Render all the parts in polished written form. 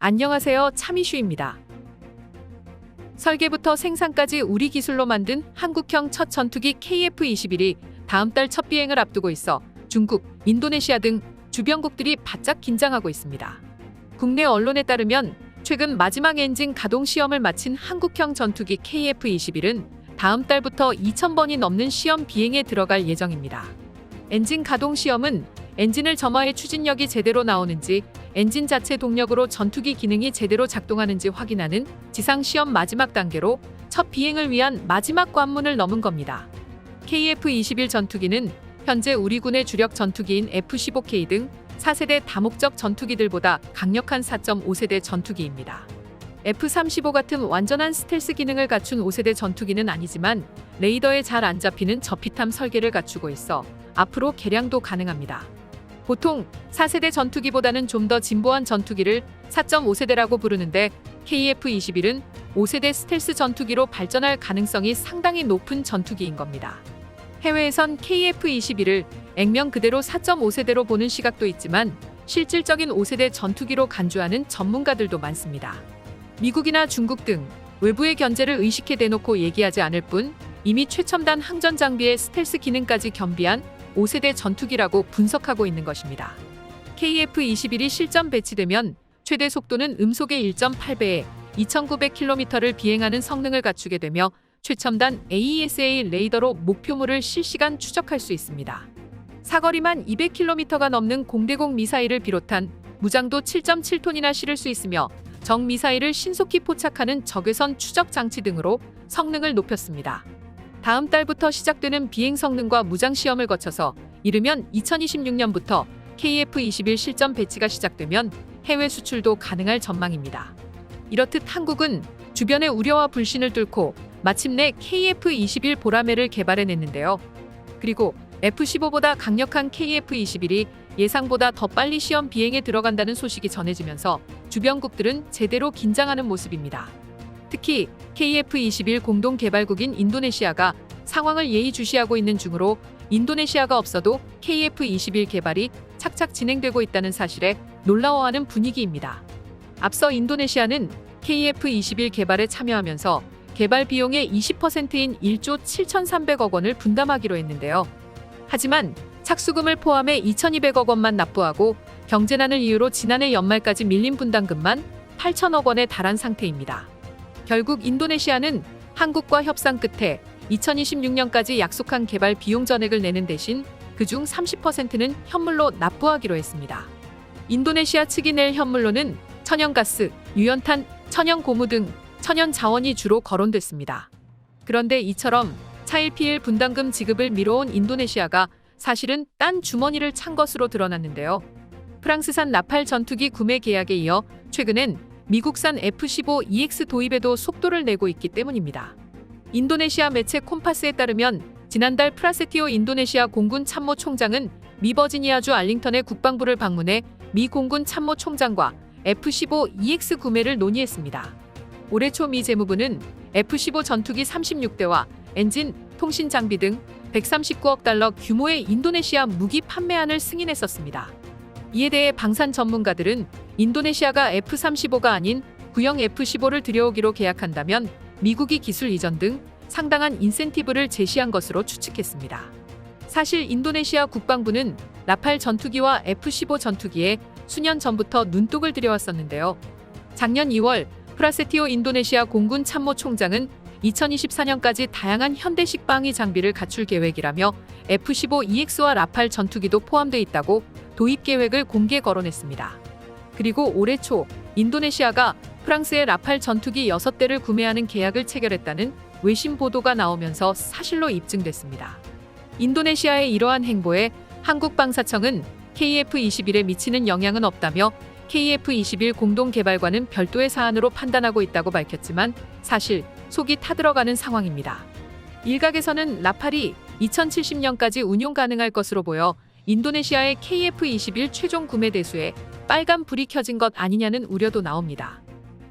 안녕하세요. 참이슈입니다. 설계부터 생산까지 우리 기술로 만든 한국형 첫 전투기 KF-21이 다음 달 첫 비행을 앞두고 있어 중국, 인도네시아 등 주변국들이 바짝 긴장하고 있습니다. 국내 언론에 따르면 최근 마지막 엔진 가동 시험을 마친 한국형 전투기 KF-21은 다음 달부터 2,000번이 넘는 시험 비행에 들어갈 예정입니다. 엔진 가동 시험은 엔진을 점화해 추진력이 제대로 나오는지, 엔진 자체 동력으로 전투기 기능이 제대로 작동하는지 확인하는 지상 시험 마지막 단계로 첫 비행을 위한 마지막 관문을 넘은 겁니다. KF-21 전투기는 현재 우리 군의 주력 전투기인 F-15K 등 4세대 다목적 전투기들보다 강력한 4.5세대 전투기입니다. F-35 같은 완전한 스텔스 기능을 갖춘 5세대 전투기는 아니지만 레이더에 잘 안 잡히는 저피탐 설계를 갖추고 있어 앞으로 개량도 가능합니다. 보통 4세대 전투기보다는 좀 더 진보한 전투기를 4.5세대라고 부르는데 KF-21은 5세대 스텔스 전투기로 발전할 가능성이 상당히 높은 전투기인 겁니다. 해외에선 KF-21을 액면 그대로 4.5세대로 보는 시각도 있지만 실질적인 5세대 전투기로 간주하는 전문가들도 많습니다. 미국이나 중국 등 외부의 견제를 의식해 대놓고 얘기하지 않을 뿐 이미 최첨단 항전 장비의 스텔스 기능까지 겸비한 5세대 전투기라고 분석하고 있는 것입니다. KF-21이 실전 배치되면 최대 속도는 음속의 1.8배에 2,900km를 비행하는 성능을 갖추게 되며 최첨단 AESA 레이더로 목표물을 실시간 추적할 수 있습니다. 사거리만 200km가 넘는 공대공 미사일을 비롯한 무장도 7.7톤이나 실을 수 있으며 적 미사일을 신속히 포착하는 적외선 추적 장치 등으로 성능을 높였습니다. 다음 달부터 시작되는 비행 성능과 무장 시험을 거쳐서 이르면 2026년부터 KF-21 실전 배치가 시작되면 해외 수출도 가능할 전망입니다. 이렇듯 한국은 주변의 우려와 불신을 뚫고 마침내 KF-21 보라매를 개발해냈는데요. 그리고 F-15보다 강력한 KF-21이 예상보다 더 빨리 시험 비행에 들어간다는 소식이 전해지면서 주변국들은 제대로 긴장하는 모습입니다. 특히 KF-21 공동 개발국인 인도네시아가 상황을 예의주시하고 있는 중으로 인도네시아가 없어도 KF-21 개발이 착착 진행되고 있다는 사실에 놀라워하는 분위기입니다. 앞서 인도네시아는 KF-21 개발에 참여하면서 개발 비용의 20%인 1조 7,300억 원을 분담하기로 했는데요. 하지만 착수금을 포함해 2,200억 원만 납부하고 경제난을 이유로 지난해 연말까지 밀린 분담금만 8천억 원에 달한 상태입니다. 결국 인도네시아는 한국과 협상 끝에 2026년까지 약속한 개발 비용 전액을 내는 대신 그중 30%는 현물로 납부하기로 했습니다. 인도네시아 측이 낼 현물로는 천연가스, 유연탄, 천연고무 등 천연 자원이 주로 거론됐습니다. 그런데 이처럼 차일피일 분담금 지급을 미뤄온 인도네시아가 사실은 딴 주머니를 찬 것으로 드러났는데요. 프랑스산 라팔 전투기 구매 계약에 이어 최근엔 미국산 F-15EX 도입에도 속도를 내고 있기 때문입니다. 인도네시아 매체 콤파스에 따르면 지난달 프라세티오 인도네시아 공군 참모 총장은 미 버지니아주 알링턴의 국방부를 방문해 미 공군 참모 총장과 F-15EX 구매를 논의했습니다. 올해 초 미 재무부는 F-15 전투기 36대와 엔진, 통신 장비 등 139억 달러 규모의 인도네시아 무기 판매안을 승인했었습니다. 이에 대해 방산 전문가들은 인도네시아가 F-35가 아닌 구형 F-15를 들여오기로 계약한다면 미국이 기술 이전 등 상당한 인센티브를 제시한 것으로 추측했습니다. 사실 인도네시아 국방부는 라팔 전투기와 F-15 전투기에 수년 전부터 눈독을 들여왔었는데요. 작년 2월 프라세티오 인도네시아 공군 참모 총장은 2024년까지 다양한 현대식 방위 장비를 갖출 계획이라며 F-15EX와 라팔 전투기도 포함돼 있다고 도입 계획을 공개 거론했습니다. 그리고 올해 초 인도네시아가 프랑스의 라팔 전투기 6대를 구매하는 계약을 체결했다는 외신 보도가 나오면서 사실로 입증됐습니다. 인도네시아의 이러한 행보에 한국 방사청은 KF-21에 미치는 영향은 없다며 KF-21 공동개발과는 별도의 사안으로 판단하고 있다고 밝혔지만 사실 속이 타들어가는 상황입니다. 일각에서는 라팔이 2070년까지 운용 가능할 것으로 보여 인도네시아의 KF-21 최종 구매 대수에 빨간 불이 켜진 것 아니냐는 우려도 나옵니다.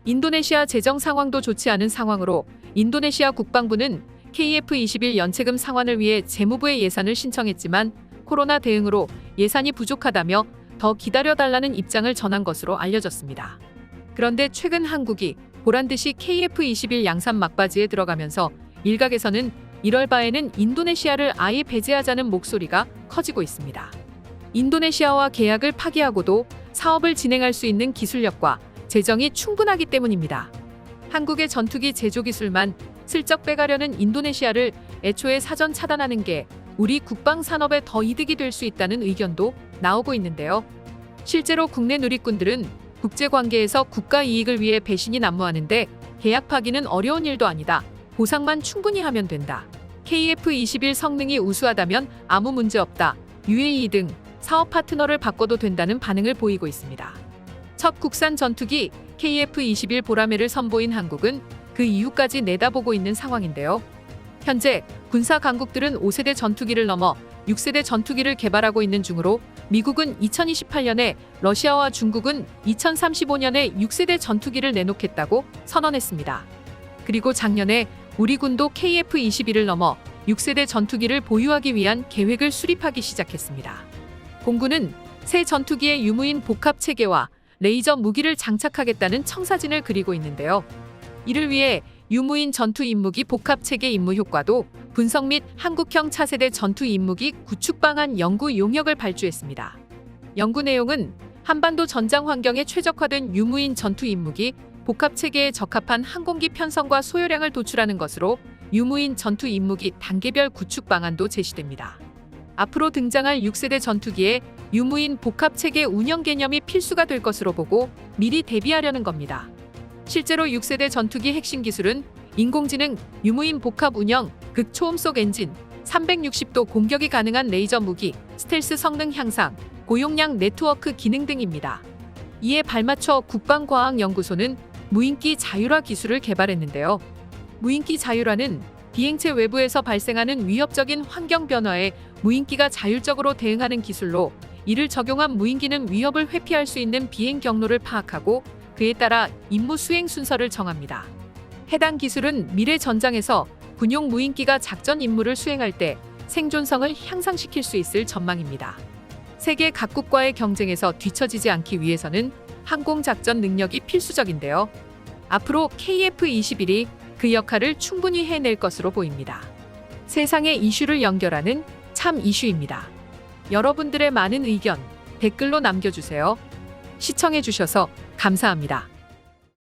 인도네시아 재정 상황도 좋지 않은 상황으로 인도네시아 국방부는 KF-21 연체금 상환을 위해 재무부에 예산을 신청했지만 코로나 대응으로 예산이 부족하다며 더 기다려달라는 입장을 전한 것으로 알려졌습니다. 그런데 최근 한국이 보란듯이 KF-21 양산 막바지에 들어가면서 일각에서는 1월 바에는 인도네시아를 아예 배제하자는 목소리가 커지고 있습니다. 인도네시아와 계약을 파기하고도 사업을 진행할 수 있는 기술력과 재정이 충분하기 때문입니다. 한국의 전투기 제조 기술만 슬쩍 빼가려는 인도네시아를 애초에 사전 차단하는 게 우리 국방 산업에 더 이득이 될 수 있다는 의견도 나오고 있는데요. 실제로 국내 누리꾼들은 국제 관계에서 국가 이익을 위해 배신이 난무하는데 계약 파기는 어려운 일도 아니다. 보상만 충분히 하면 된다. KF-21 성능이 우수하다면 아무 문제 없다. UAE 등 사업 파트너를 바꿔도 된다는 반응을 보이고 있습니다. 첫 국산 전투기 KF-21 보라매를 선보인 한국은 그 이유까지 내다보고 있는 상황인데요. 현재 군사 강국들은 5세대 전투기를 넘어 6세대 전투기를 개발하고 있는 중으로 미국은 2028년에 러시아와 중국은 2035년에 6세대 전투기를 내놓겠다고 선언했습니다. 그리고 작년에 우리 군도 KF-21을 넘어 6세대 전투기를 보유하기 위한 계획을 수립하기 시작했습니다. 공군은 새 전투기의 유무인 복합 체계와 레이저 무기를 장착하겠다는 청사진을 그리고 있는데요. 이를 위해 유무인 전투 임무기 복합 체계 임무 효과도 분석 및 한국형 차세대 전투 임무기 구축 방안 연구 용역을 발주했습니다. 연구 내용은 한반도 전장 환경에 최적화된 유무인 전투 임무기 복합 체계에 적합한 항공기 편성과 소요량을 도출하는 것으로 유무인 전투 임무기 단계별 구축 방안도 제시됩니다. 앞으로 등장할 6세대 전투기에 유무인 복합 체계 운영 개념이 필수가 될 것으로 보고 미리 대비하려는 겁니다. 실제로 6세대 전투기 핵심 기술은 인공지능, 유무인 복합 운영, 극초음속 엔진, 360도 공격이 가능한 레이저 무기, 스텔스 성능 향상, 고용량 네트워크 기능 등입니다. 이에 발맞춰 국방과학연구소는 무인기 자율화 기술을 개발했는데요. 무인기 자율화는 비행체 외부에서 발생하는 위협적인 환경 변화에 무인기가 자율적으로 대응하는 기술로, 이를 적용한 무인기는 위협을 회피할 수 있는 비행 경로를 파악하고 그에 따라 임무 수행 순서를 정합니다. 해당 기술은 미래 전장에서 군용 무인기가 작전 임무를 수행할 때 생존성을 향상시킬 수 있을 전망입니다. 세계 각국과의 경쟁에서 뒤처지지 않기 위해서는 항공작전 능력이 필수적인데요. 앞으로 KF-21이 그 역할을 충분히 해낼 것으로 보입니다. 세상의 이슈를 연결하는 참 이슈입니다. 여러분들의 많은 의견 댓글로 남겨주세요. 시청해주셔서 감사합니다.